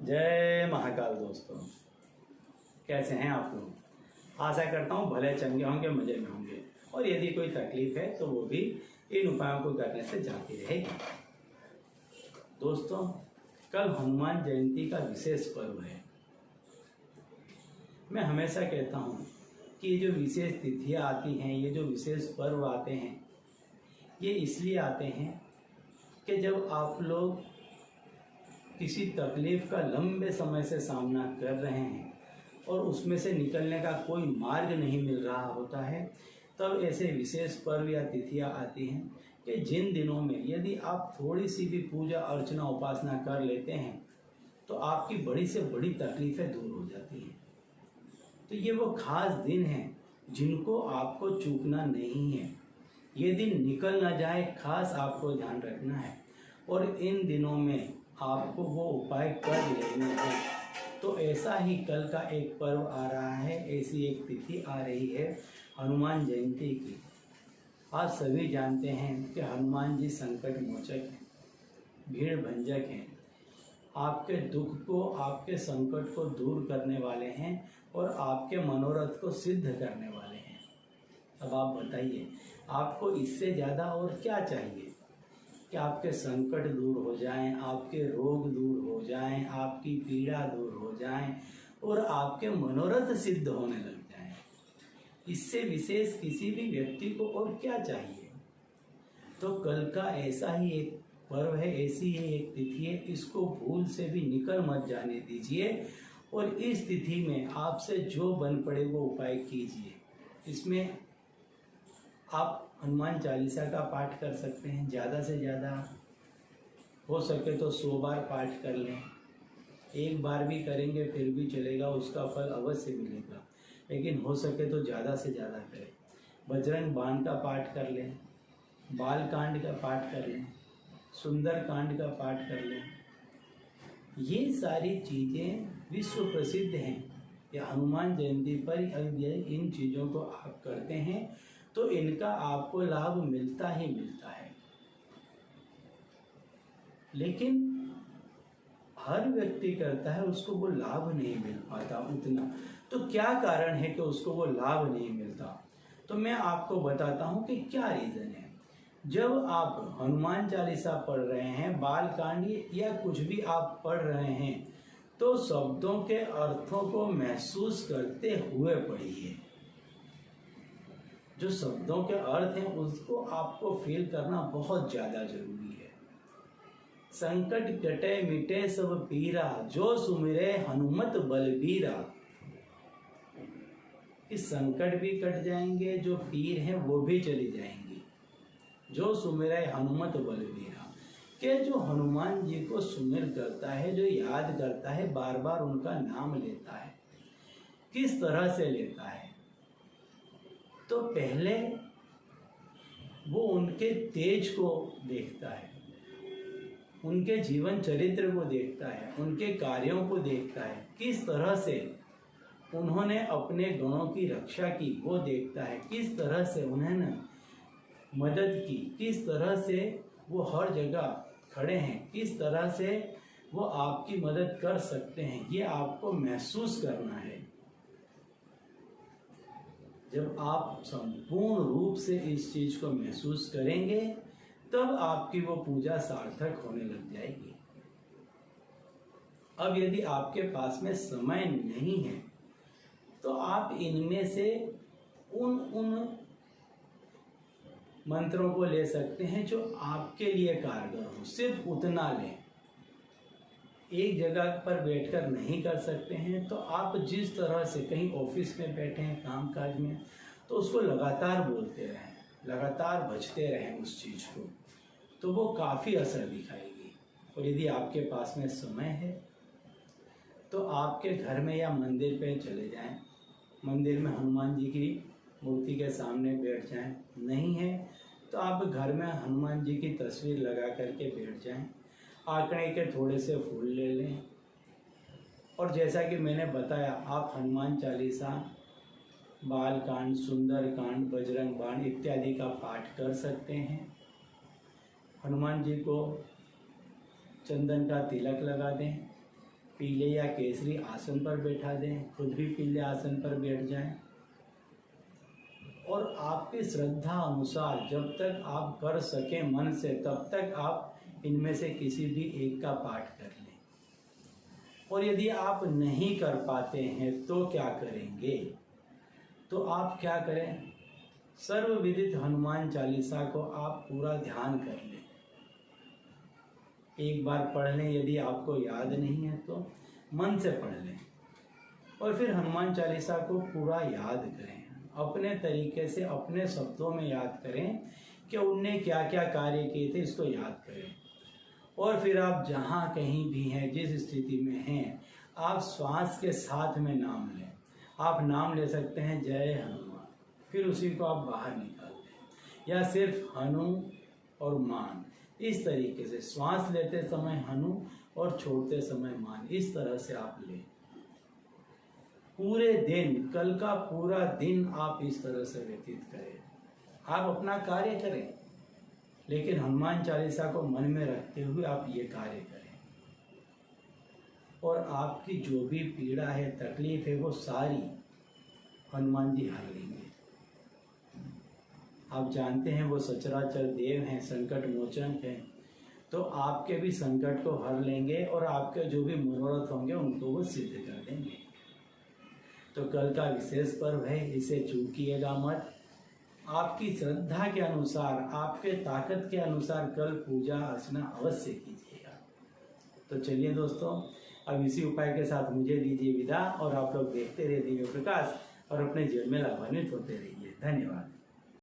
जय महाकाल दोस्तों, कैसे हैं आप लोग। आशा करता हूँ भले चंगे होंगे, मज़े में होंगे, और यदि कोई तकलीफ है तो वो भी इन उपायों को करने से जाती रहेगी। दोस्तों, कल हनुमान जयंती का विशेष पर्व है। मैं हमेशा कहता हूँ कि ये जो विशेष तिथियाँ आती हैं, ये जो विशेष पर्व आते हैं, ये इसलिए आते हैं कि जब आप लोग किसी तकलीफ़ का लंबे समय से सामना कर रहे हैं और उसमें से निकलने का कोई मार्ग नहीं मिल रहा होता है, तब ऐसे विशेष पर्व या तिथियाँ आती हैं कि जिन दिनों में यदि आप थोड़ी सी भी पूजा अर्चना उपासना कर लेते हैं तो आपकी बड़ी से बड़ी तकलीफ़ें दूर हो जाती हैं। तो ये वो खास दिन हैं जिनको आपको चूकना नहीं है। ये दिन निकल ना जाए, खास आपको ध्यान रखना है, और इन दिनों में आपको वो उपाय कर लेने हैं। तो ऐसा ही कल का एक पर्व आ रहा है, ऐसी एक तिथि आ रही है हनुमान जयंती की। आप सभी जानते हैं कि हनुमान जी संकट मोचक हैं, भीड़ भंजक हैं, आपके दुख को, आपके संकट को दूर करने वाले हैं और आपके मनोरथ को सिद्ध करने वाले हैं। अब आप बताइए, आपको इससे ज़्यादा और क्या चाहिए कि आपके संकट दूर हो जाएं, आपके रोग दूर हो जाएं, आपकी पीड़ा दूर हो जाएं और आपके मनोरथ सिद्ध होने लग जाएं। इससे विशेष किसी भी व्यक्ति को और क्या चाहिए। तो कल का ऐसा ही एक पर्व है, ऐसी ही एक तिथि है, इसको भूल से भी निकल मत जाने दीजिए। और इस तिथि में आपसे जो बन पड़े वो उपाय कीजिए। इसमें आप हनुमान चालीसा का पाठ कर सकते हैं, ज़्यादा से ज़्यादा हो सके तो 100 बार पाठ कर लें। एक बार भी करेंगे फिर भी चलेगा, उसका फल अवश्य मिलेगा, लेकिन हो सके तो ज़्यादा से ज़्यादा करें। बजरंग बाण का पाठ कर लें, बालकांड का पाठ कर लें, सुंदर कांड का पाठ कर लें। ये सारी चीज़ें विश्व प्रसिद्ध हैं। या हनुमान जयंती पर इन चीज़ों को आप करते हैं तो इनका आपको लाभ मिलता ही मिलता है। लेकिन हर व्यक्ति करता है, उसको वो लाभ नहीं मिल पाता उतना। तो क्या कारण है कि उसको वो लाभ नहीं मिलता? तो मैं आपको बताता हूँ कि क्या रीज़न है। जब आप हनुमान चालीसा पढ़ रहे हैं, बालकांड या कुछ भी आप पढ़ रहे हैं, तो शब्दों के अर्थों को महसूस करते हुए पढ़िए। जो शब्दों के अर्थ हैं उसको आपको फील करना बहुत ज़्यादा जरूरी है। संकट कटे मिटे सब पीरा, जो सुमिरे हनुमत बलबीरा। कि संकट भी कट जाएंगे, जो पीर हैं वो भी चली जाएंगी। जो सुमिरे हनुमत बलबीरा, के जो हनुमान जी को सुमिर करता है, जो याद करता है, बार बार उनका नाम लेता है। किस तरह से लेता है? तो पहले वो उनके तेज को देखता है, उनके जीवन चरित्र को देखता है, उनके कार्यों को देखता है, किस तरह से उन्होंने अपने गुणों की रक्षा की वो देखता है, किस तरह से उन्होंने मदद की, किस तरह से वो हर जगह खड़े हैं, किस तरह से वो आपकी मदद कर सकते हैं, ये आपको महसूस करना है। जब आप संपूर्ण रूप से इस चीज को महसूस करेंगे तब आपकी वो पूजा सार्थक होने लग जाएगी। अब यदि आपके पास में समय नहीं है तो आप इनमें से उन मंत्रों को ले सकते हैं जो आपके लिए कारगर हो। सिर्फ उतना लें। एक जगह पर बैठकर नहीं कर सकते हैं तो आप जिस तरह से कहीं ऑफिस में बैठे हैं काम काज में, तो उसको लगातार बोलते रहें, लगातार भजते रहें उस चीज़ को, तो वो काफ़ी असर दिखाएगी। और यदि आपके पास में समय है तो आपके घर में या मंदिर पे चले जाएं, मंदिर में हनुमान जी की मूर्ति के सामने बैठ जाएं। नहीं है तो आप घर में हनुमान जी की तस्वीर लगा करके बैठ जाएं, आंकड़े के थोड़े से फूल ले लें, और जैसा कि मैंने बताया आप हनुमान चालीसा, बालकांड, सुंदर कांड, बजरंग बाण इत्यादि का पाठ कर सकते हैं। हनुमान जी को चंदन का तिलक लगा दें, पीले या केसरी आसन पर बैठा दें, खुद भी पीले आसन पर बैठ जाएं और आपकी श्रद्धा अनुसार जब तक आप कर सकें मन से तब तक आप इनमें से किसी भी एक का पाठ कर लें। और यदि आप नहीं कर पाते हैं तो क्या करेंगे? तो आप क्या करें, सर्वविदित हनुमान चालीसा को आप पूरा ध्यान कर लें, एक बार पढ़ लें, यदि आपको याद नहीं है तो मन से पढ़ लें और फिर हनुमान चालीसा को पूरा याद करें, अपने तरीके से अपने शब्दों में याद करें कि उनने क्या क्या कार्य किए थे, इसको याद करें। और फिर आप जहाँ कहीं भी हैं, जिस स्थिति में हैं, आप श्वास के साथ में नाम लें। आप नाम ले सकते हैं जय हनुमान, फिर उसी को आप बाहर निकाल दें, या सिर्फ हनु और मान, इस तरीके से श्वास लेते समय हनु और छोड़ते समय मान, इस तरह से आप लें। पूरे दिन, कल का पूरा दिन आप इस तरह से व्यतीत करें। आप अपना कार्य करें लेकिन हनुमान चालीसा को मन में रखते हुए आप ये कार्य करें और आपकी जो भी पीड़ा है, तकलीफ है, वो सारी हनुमान जी हर लेंगे। आप जानते हैं वो सचराचर देव हैं, संकट मोचन हैं, तो आपके भी संकट को हर लेंगे और आपके जो भी मनोरथ होंगे उनको वो सिद्ध कर देंगे। तो कल का विशेष पर्व है, इसे चूकिएगा मत। आपकी श्रद्धा के अनुसार, आपके ताकत के अनुसार कल पूजा अर्चना अवश्य कीजिएगा। तो चलिए दोस्तों, अब इसी उपाय के साथ मुझे दीजिए विदा और आप लोग देखते रहिए दिव्य प्रकाश और अपने जीवन में लाभान्वित होते रहिए। धन्यवाद।